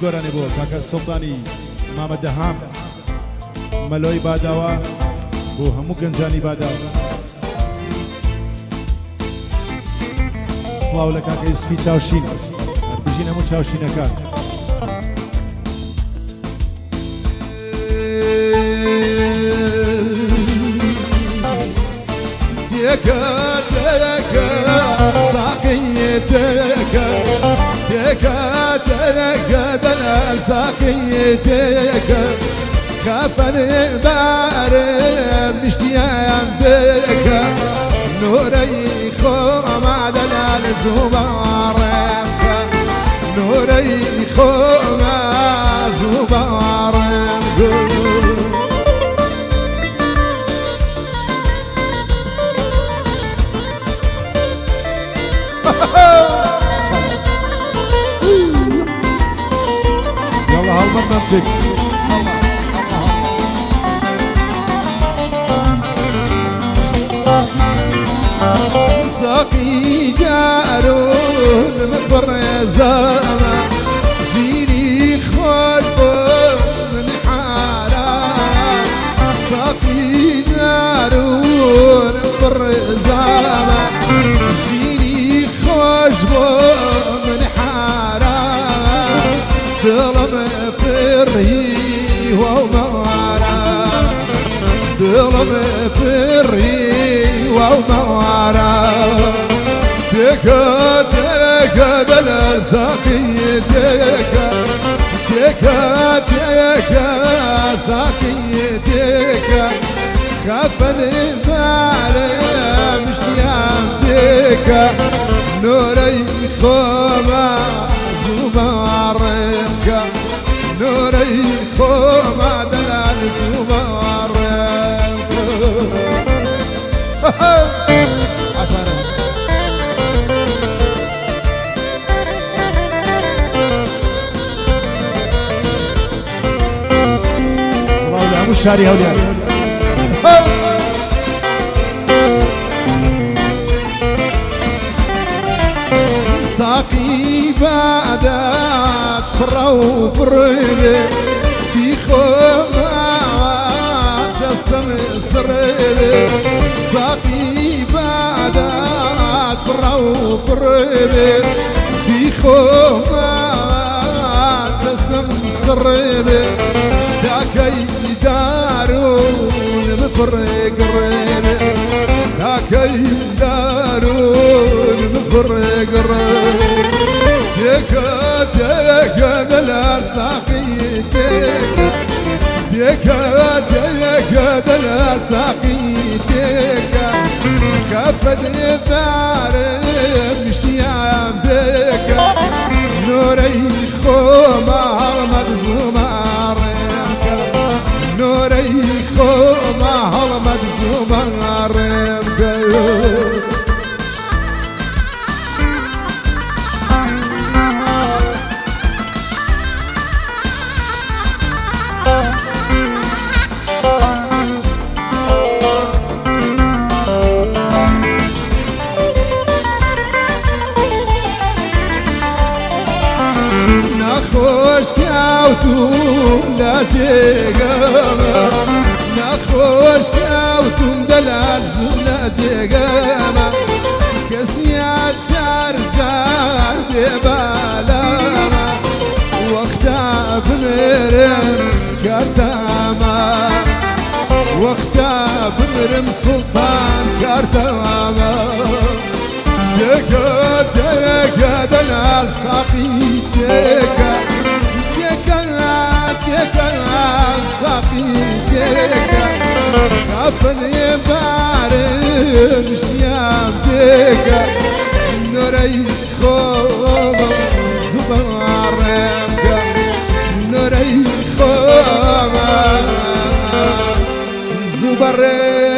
گۆرانی بۆ کاکە سڵتانی مامەدەهام مەلۆی باداوە بۆ هەموو گەنجانی باداوە سڵاو لە کاکە یوسفی چاوشین هەربژین هەموو چاوشینەکان تێکە تێکە ساقیە تێکە تێکە تێکە دەنال ساقیە تێکە خەفەنێ بارم نیشتیان تێکە نورەی خۆما دەنال زوباڕێمکە نورەی خۆما زوباڕێمکە يلا هالمنطق ساقي دارون من برزانا جيني خلف من حارة ساقي دارون من برزانا جيني خشب من حارة ظلم فري ومارا ظلم فري ومارا تكا تكا دلال ساقي تكا تكا تكا ساقي تكا خفن بالي مشتيام تكا نوري خوما زمارمكا نوري خوما دلال زمارمكا صلاة الشاري هوليان ساقي بعدك فرو بريلي في خوما جسم سريلي ساقي بعدك فرو بريلي في خوما جسم سريلي داكي دارون بفرق ريلي داكي دارون بفرق ريلي تيكا تيكا دلال ساقي تيكا تيكا تيكا دلال ساقي تيكا كفت بارم مشتيام بيكا نوري خوما هرمد زمارمكا نوري خوما هرمد زمارمكا نخوش كاوتوم لا تيقاما نخوش كاوتوم دلال زولا تيقاما كسنيات شارجار ببالاما وقتا بمرم كارتاما وقتا بمرم سلطان كارتاما تيكا تيكا دلال ساقي تيكا تيكا تيكا ساقي تيكا كفن يبارم اشتيام تيكا نوري خوما زبارمكا نوري خوما زبارمكا